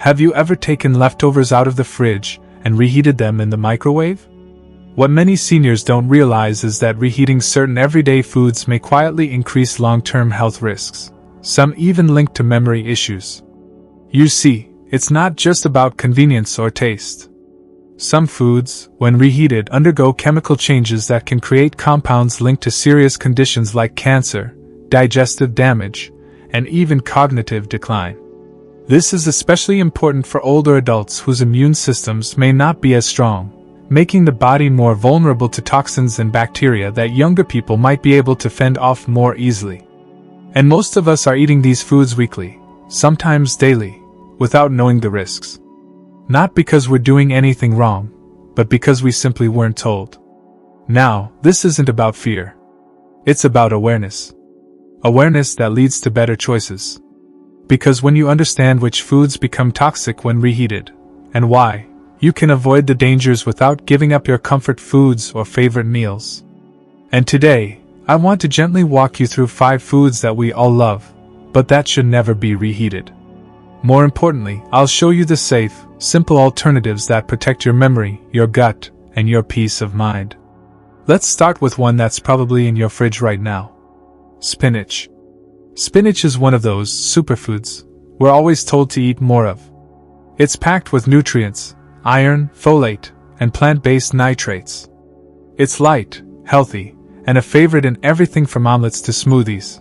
Have you ever taken leftovers out of the fridge and reheated them in the microwave? What many seniors don't realize is that reheating certain everyday foods may quietly increase long-term health risks, some even linked to memory issues. You see, it's not just about convenience or taste. Some foods, when reheated, undergo chemical changes that can create compounds linked to serious conditions like cancer, digestive damage, and even cognitive decline. This is especially important for older adults whose immune systems may not be as strong, making the body more vulnerable to toxins and bacteria that younger people might be able to fend off more easily. And most of us are eating these foods weekly, sometimes daily, without knowing the risks. Not because we're doing anything wrong, but because we simply weren't told. Now, this isn't about fear. It's about awareness. Awareness that leads to better choices. Because when you understand which foods become toxic when reheated, and why, you can avoid the dangers without giving up your comfort foods or favorite meals. And today, I want to gently walk you through 5 foods that we all love, but that should never be reheated. More importantly, I'll show you the safe, simple alternatives that protect your memory, your gut, and your peace of mind. Let's start with one that's probably in your fridge right now. Spinach. Spinach is one of those superfoods we're always told to eat more of. It's packed with nutrients, iron, folate, and plant-based nitrates. It's light, healthy, and a favorite in everything from omelets to smoothies.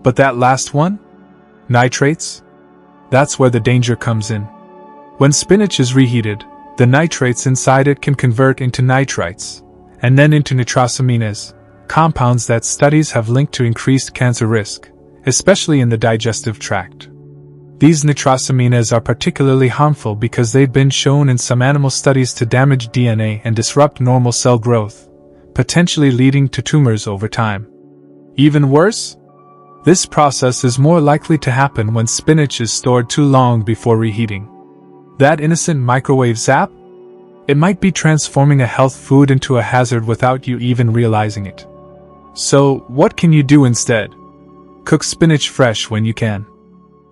But that last one? Nitrates? That's where the danger comes in. When spinach is reheated, the nitrates inside it can convert into nitrites, and then into nitrosamines, compounds that studies have linked to increased cancer risk, especially in the digestive tract. These nitrosamines are particularly harmful because they've been shown in some animal studies to damage DNA and disrupt normal cell growth, potentially leading to tumors over time. Even worse? This process is more likely to happen when spinach is stored too long before reheating. That innocent microwave zap? It might be transforming a health food into a hazard without you even realizing it. So, what can you do instead? Cook spinach fresh when you can.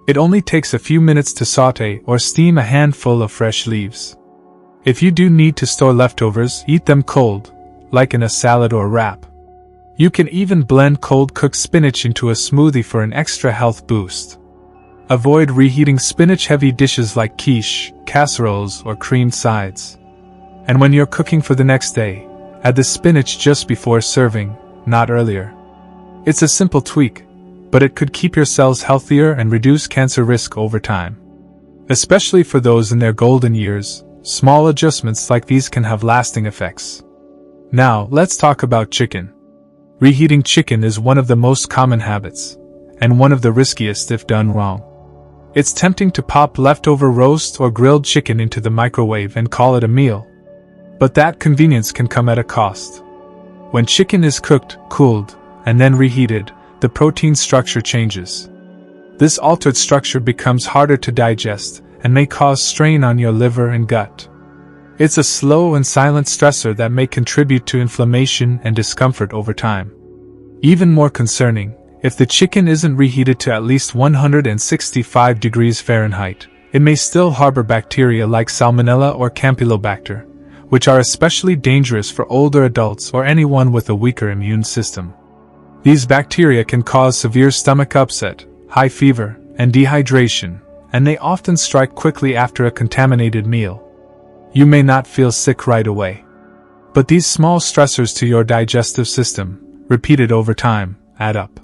It only takes a few minutes to saute or steam a handful of fresh leaves. If you do need to store leftovers, eat them cold, like in a salad or wrap. You can even blend cold-cooked spinach into a smoothie for an extra health boost. Avoid reheating spinach-heavy dishes like quiche, casseroles, or creamed sides. And when you're cooking for the next day, add the spinach just before serving, not earlier. It's a simple tweak, but it could keep your cells healthier and reduce cancer risk over time. Especially for those in their golden years, small adjustments like these can have lasting effects. Now, let's talk about chicken. Reheating chicken is one of the most common habits, and one of the riskiest if done wrong. It's tempting to pop leftover roast or grilled chicken into the microwave and call it a meal. But that convenience can come at a cost. When chicken is cooked, cooled, and then reheated, the protein structure changes. This altered structure becomes harder to digest and may cause strain on your liver and gut. It's a slow and silent stressor that may contribute to inflammation and discomfort over time. Even more concerning, if the chicken isn't reheated to at least 165 degrees Fahrenheit, it may still harbor bacteria like Salmonella or Campylobacter, which are especially dangerous for older adults or anyone with a weaker immune system. These bacteria can cause severe stomach upset, high fever, and dehydration, and they often strike quickly after a contaminated meal. You may not feel sick right away, but these small stressors to your digestive system, repeated over time, add up.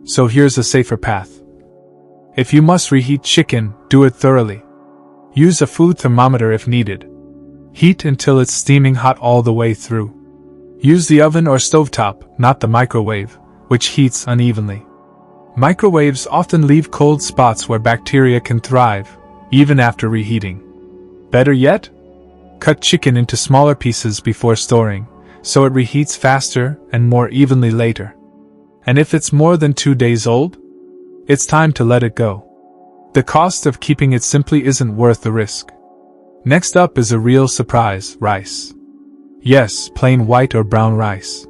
So here's a safer path. If you must reheat chicken, do it thoroughly. Use a food thermometer if needed. Heat until it's steaming hot all the way through. Use the oven or stovetop, not the microwave, which heats unevenly. Microwaves often leave cold spots where bacteria can thrive, even after reheating. Better yet? Cut chicken into smaller pieces before storing, so it reheats faster and more evenly later. And if it's more than 2 days old, it's time to let it go. The cost of keeping it simply isn't worth the risk. Next up is a real surprise: rice. Yes, plain white or brown rice.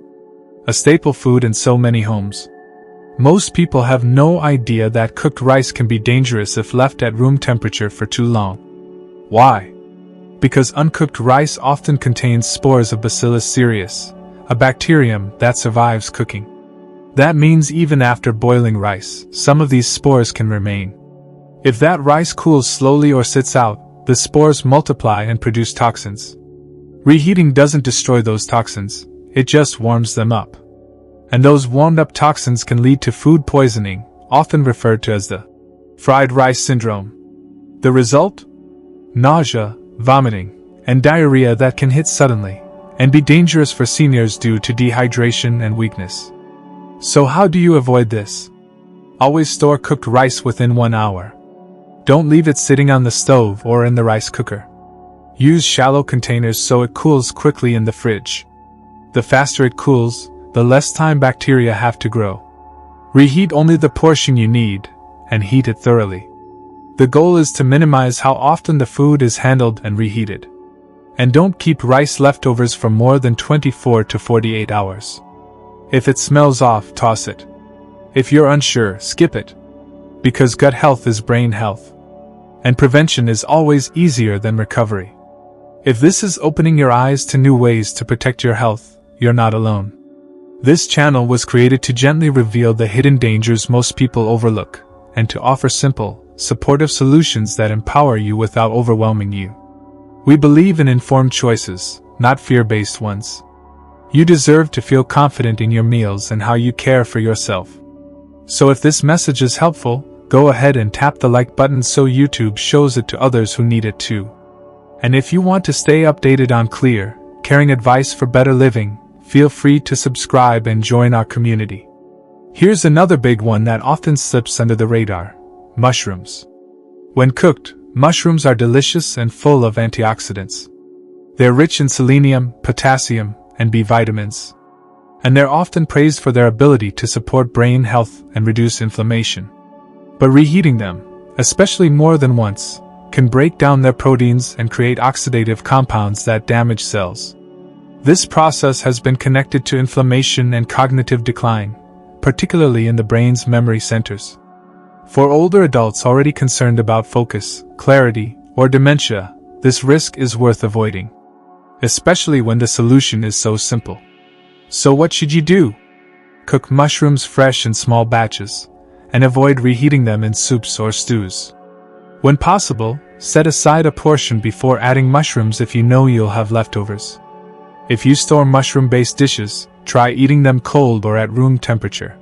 A staple food in so many homes. Most people have no idea that cooked rice can be dangerous if left at room temperature for too long. Why? Because uncooked rice often contains spores of Bacillus cereus, a bacterium that survives cooking. That means even after boiling rice, some of these spores can remain. If that rice cools slowly or sits out, the spores multiply and produce toxins. Reheating doesn't destroy those toxins, it just warms them up. And those warmed-up toxins can lead to food poisoning, often referred to as the fried rice syndrome. The result? Nausea, vomiting, and diarrhea that can hit suddenly, and be dangerous for seniors due to dehydration and weakness. So how do you avoid this? Always store cooked rice within 1 hour. Don't leave it sitting on the stove or in the rice cooker. Use shallow containers so it cools quickly in the fridge. The faster it cools, the less time bacteria have to grow. Reheat only the portion you need, and heat it thoroughly. The goal is to minimize how often the food is handled and reheated. And don't keep rice leftovers for more than 24 to 48 hours. If it smells off, toss it. If you're unsure, skip it. Because gut health is brain health. And prevention is always easier than recovery. If this is opening your eyes to new ways to protect your health, you're not alone. This channel was created to gently reveal the hidden dangers most people overlook, and to offer simple, supportive solutions that empower you without overwhelming you. We believe in informed choices, not fear-based ones. You deserve to feel confident in your meals and how you care for yourself. So if this message is helpful, go ahead and tap the like button so YouTube shows it to others who need it too. And if you want to stay updated on clear, caring advice for better living, feel free to subscribe and join our community. Here's another big one that often slips under the radar: mushrooms. When cooked, mushrooms are delicious and full of antioxidants. They're rich in selenium, potassium, and B vitamins. And they're often praised for their ability to support brain health and reduce inflammation. But reheating them, especially more than once, can break down their proteins and create oxidative compounds that damage cells. This process has been connected to inflammation and cognitive decline, particularly in the brain's memory centers. For older adults already concerned about focus, clarity, or dementia, this risk is worth avoiding, especially when the solution is so simple. So what should you do? Cook mushrooms fresh in small batches, and avoid reheating them in soups or stews. When possible, set aside a portion before adding mushrooms if you know you'll have leftovers. If you store mushroom-based dishes, try eating them cold or at room temperature.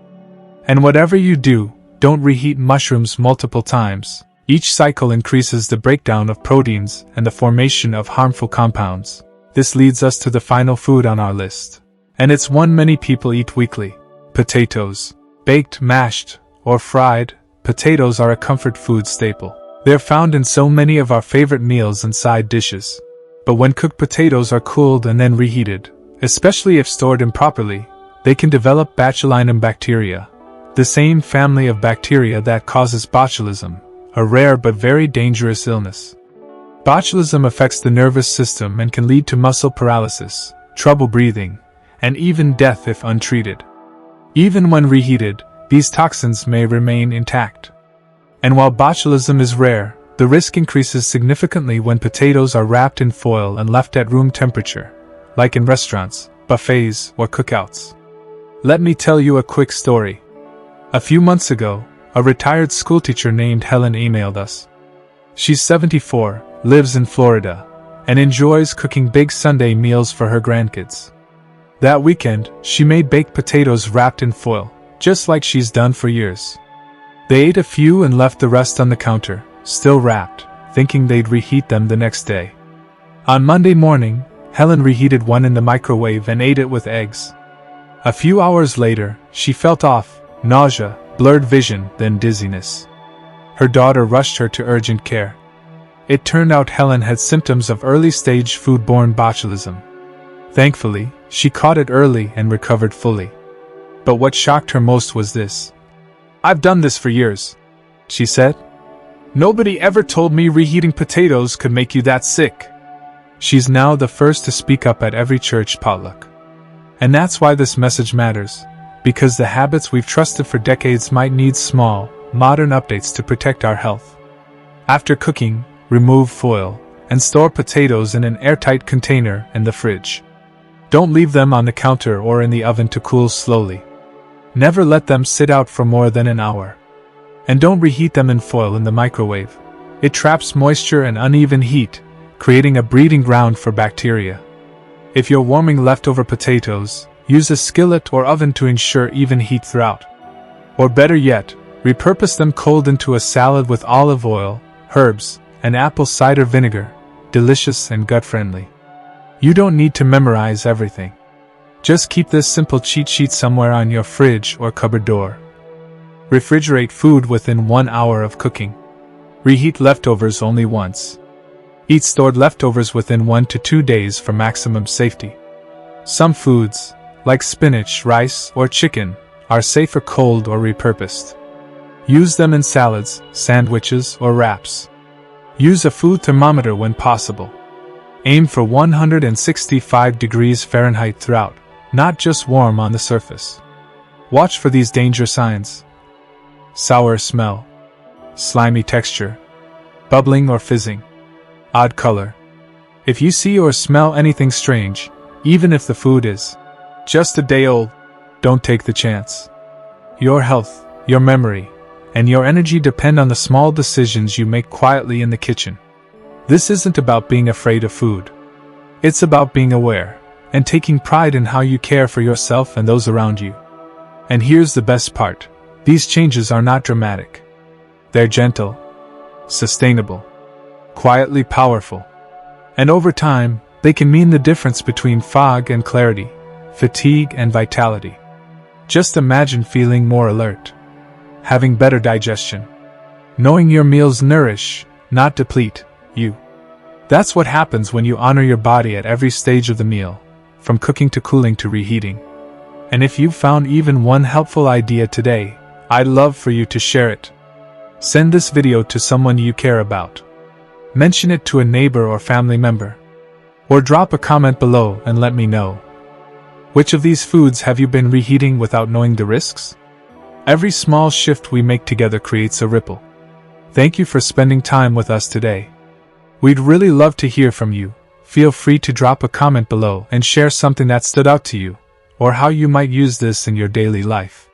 And whatever you do, don't reheat mushrooms multiple times. Each cycle increases the breakdown of proteins and the formation of harmful compounds. This leads us to the final food on our list. And it's one many people eat weekly: potatoes. Baked, mashed, or fried, potatoes are a comfort food staple. They're found in so many of our favorite meals and side dishes. But when cooked potatoes are cooled and then reheated, especially if stored improperly, they can develop botulinum bacteria, the same family of bacteria that causes botulism, a rare but very dangerous illness. Botulism affects the nervous system and can lead to muscle paralysis, trouble breathing, and even death if untreated. Even when reheated, these toxins may remain intact. And while botulism is rare, the risk increases significantly when potatoes are wrapped in foil and left at room temperature, like in restaurants, buffets, or cookouts. Let me tell you a quick story. A few months ago, a retired schoolteacher named Helen emailed us. She's 74, lives in Florida, and enjoys cooking big Sunday meals for her grandkids. That weekend, she made baked potatoes wrapped in foil, just like she's done for years. They ate a few and left the rest on the counter, still wrapped, thinking they'd reheat them the next day. On Monday morning, Helen reheated one in the microwave and ate it with eggs. A few hours later, she felt off, nausea, blurred vision, then dizziness. Her daughter rushed her to urgent care. It turned out Helen had symptoms of early-stage foodborne botulism. Thankfully, she caught it early and recovered fully. But what shocked her most was this. "I've done this for years," she said. "Nobody ever told me reheating potatoes could make you that sick." She's now the first to speak up at every church potluck. And that's why this message matters, because the habits we've trusted for decades might need small, modern updates to protect our health. After cooking, remove foil, and store potatoes in an airtight container in the fridge. Don't leave them on the counter or in the oven to cool slowly. Never let them sit out for more than an hour. And don't reheat them in foil in the microwave. It traps moisture and uneven heat, creating a breeding ground for bacteria. If you're warming leftover potatoes, use a skillet or oven to ensure even heat throughout. Or better yet, repurpose them cold into a salad with olive oil, herbs, and apple cider vinegar, delicious and gut-friendly. You don't need to memorize everything. Just keep this simple cheat sheet somewhere on your fridge or cupboard door. Refrigerate food within 1 hour of cooking. Reheat leftovers only once. Eat stored leftovers within 1 to 2 days for maximum safety. Some foods, like spinach, rice, or chicken, are safer cold or repurposed. Use them in salads, sandwiches, or wraps. Use a food thermometer when possible. Aim for 165 degrees Fahrenheit throughout, not just warm on the surface. Watch for these danger signs: sour smell, slimy texture, bubbling or fizzing, odd color. If you see or smell anything strange, even if the food is just a day old, don't take the chance. Your health, your memory, and your energy depend on the small decisions you make quietly in the kitchen. This isn't about being afraid of food. It's about being aware and taking pride in how you care for yourself and those around you. And here's the best part: these changes are not dramatic. They're gentle, sustainable, quietly powerful. And over time, they can mean the difference between fog and clarity, fatigue and vitality. Just imagine feeling more alert, having better digestion, knowing your meals nourish, not deplete, you. That's what happens when you honor your body at every stage of the meal, from cooking to cooling to reheating. And if you found even one helpful idea today, I'd love for you to share it. Send this video to someone you care about. Mention it to a neighbor or family member. Or drop a comment below and let me know. Which of these foods have you been reheating without knowing the risks? Every small shift we make together creates a ripple. Thank you for spending time with us today. We'd really love to hear from you. Feel free to drop a comment below and share something that stood out to you, or how you might use this in your daily life.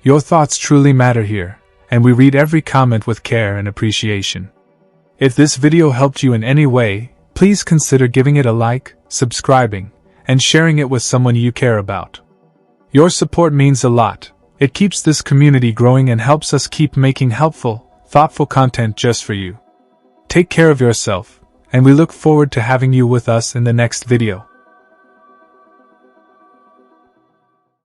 Your thoughts truly matter here, and we read every comment with care and appreciation. If this video helped you in any way, please consider giving it a like, subscribing, and sharing it with someone you care about. Your support means a lot. It keeps this community growing and helps us keep making helpful, thoughtful content just for you. Take care of yourself, and we look forward to having you with us in the next video.